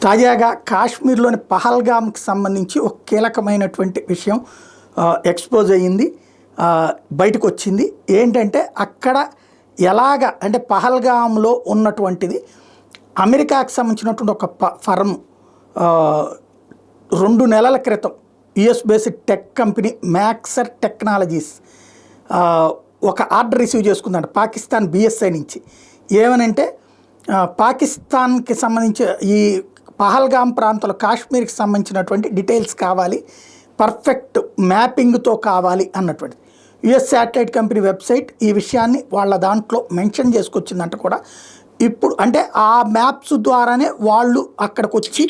తాజాగా కాశ్మీర్లోని పహల్గామ్కి సంబంధించి ఒక కీలకమైనటువంటి విషయం ఎక్స్పోజ్ అయ్యింది, బయటకు వచ్చింది. ఏంటంటే అక్కడ ఎలాగ అంటే పహల్గామ్లో ఉన్నటువంటిది అమెరికాకు సంబంధించినటువంటి ఒక ఫర్మ్ 2 నెలల క్రితం US based tech company Maxar Technologies ఒక ఆర్డర్ రిసీవ్ చేసుకుందంట పాకిస్తాన్ బిఎస్ఐ నుంచి. ఏమనంటే పాకిస్తాన్కి సంబంధించి ఈ పహల్గామ్ ప్రాంతంలో కాశ్మీర్కి సంబంధించినటువంటి డీటెయిల్స్ కావాలి, పర్ఫెక్ట్ మ్యాపింగ్తో కావాలి అన్నటువంటిది. యుఎస్ శాటిలైట్ కంపెనీ వెబ్సైట్ ఈ విషయాన్ని వాళ్ళ దాంట్లో మెన్షన్ చేసుకొచ్చిందంట కూడా. ఇప్పుడు అంటే ఆ మ్యాప్స్ ద్వారానే వాళ్ళు అక్కడికి వచ్చి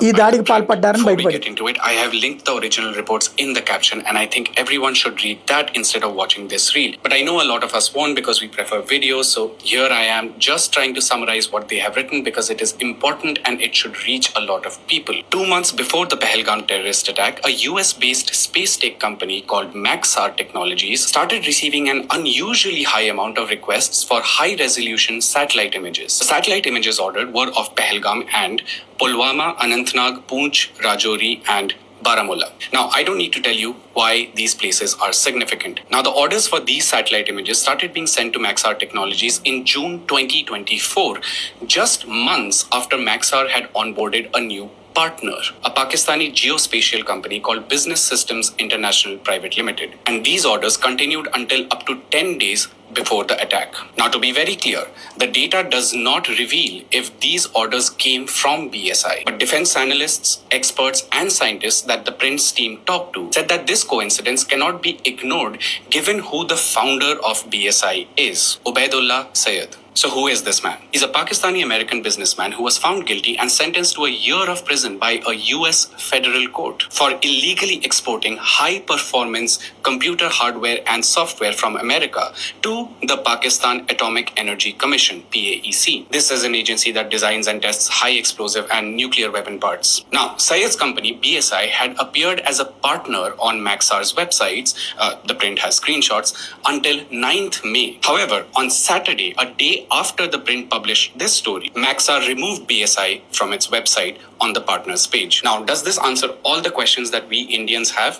ఈ దాడికి పాల్పడ్డారని బయటపడింది. I have linked the original reports in the caption and I think everyone should read that instead of watching this reel. But I know a lot of us won't because we prefer videos, so here I am just trying to summarize what they have written because it is important and it should reach a lot of people. 2 months before the Pahalgam terrorist attack, a US-based space tech company called Maxar Technologies started receiving an unusually high amount of requests for high-resolution satellite images. The satellite images ordered were of Pahalgam and Pulwama, Anantnag, Poonch, Rajouri and Baramulla. Now, I don't need to tell you why these places are significant. Now, the orders for these satellite images started being sent to Maxar Technologies in June 2024, just months after Maxar had onboarded a new partner, a Pakistani geospatial company called Business Systems International Private Limited. And these orders continued until up to 10 days before the attack. Now, to be very clear, the data does not reveal if these orders came from BSI, but defense analysts, experts and scientists that the Prince team talked to said that this coincidence cannot be ignored given who the founder of BSI is, Ubaidullah Sayed. So who is this man? He's a Pakistani-American businessman who was found guilty and sentenced to a year of prison by a US federal court for illegally exporting high-performance computer hardware and software from America to the Pakistan Atomic Energy Commission, PAEC. This is an agency that designs and tests high explosive and nuclear weapon parts. Now, Sayed's company, BSI, had appeared as a partner on Maxar's websites, the print has screenshots, until 9th May. However, on Saturday, a day after the print published this story, Maxar removed BSI from its website on the partners page. Now, does this answer all the questions that we Indians have?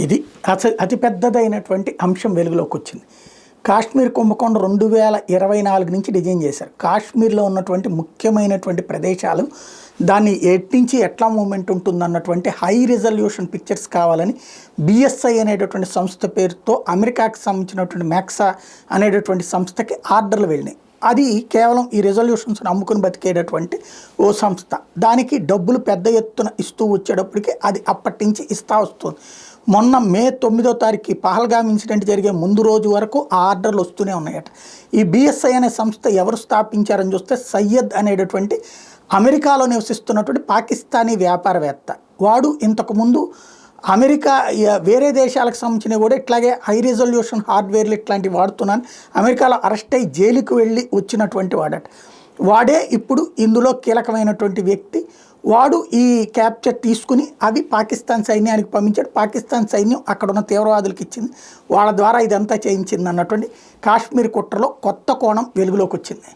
ఇది అతి పెద్దదైనటువంటి అంశం వెలుగులోకి వచ్చింది. కాశ్మీర్ కుంభకోణం 2024 నుంచి design చేశారు. కాశ్మీర్లో ఉన్నటువంటి ముఖ్యమైనటువంటి ప్రదేశాలు దాన్ని ఎట్టించి ఎట్లా మూమెంట్ ఉంటుందన్నటువంటి హై రిజల్యూషన్ పిక్చర్స్ కావాలని బిఎస్ఐ అనేటటువంటి సంస్థ పేరుతో అమెరికాకి సంబంధించినటువంటి మ్యాక్సా అనేటటువంటి సంస్థకి ఆర్డర్లు వెళ్ళినాయి. అది కేవలం ఈ రెజల్యూషన్స్ని అమ్ముకుని బతికేటటువంటి ఓ సంస్థ. దానికి డబ్బులు పెద్ద ఎత్తున ఇస్తూ వచ్చేటప్పటికి అది అప్పటి నుంచి ఇస్తూ వస్తుంది. మొన్న మే 9వ తారీఖు పహల్గామ్ ఇన్సిడెంట్ జరిగే ముందు రోజు వరకు ఆ ఆర్డర్లు వస్తూనే ఉన్నాయట. ఈ బిఎస్ఐ అనే సంస్థ ఎవరు స్థాపించారని చూస్తే సయ్యద్ అనేటటువంటి అమెరికాలో నివసిస్తున్నటువంటి పాకిస్తానీ వ్యాపారవేత్త. వాడు ఇంతకుముందు అమెరికా వేరే దేశాలకు సంబంధించినవి కూడా ఇట్లాగే హై రిజల్యూషన్ హార్డ్వేర్లు ఇట్లాంటివి వాడుతున్నాను అమెరికాలో అరెస్ట్ అయ్యి జైలుకు వెళ్ళి వచ్చినటువంటి వాడట. వాడే ఇప్పుడు ఇందులో కీలకమైనటువంటి వ్యక్తి. వాడు ఈ క్యాప్చర్ తీసుకుని అవి పాకిస్తాన్ సైన్యానికి పంపించాడు. పాకిస్తాన్ సైన్యం అక్కడ ఉన్న తీవ్రవాదులకు ఇచ్చింది. వాళ్ళ ద్వారా ఇదంతా చేయించింది అన్నటువంటి కాశ్మీర్ కుట్రలో కొత్త కోణం వెలుగులోకి వచ్చింది.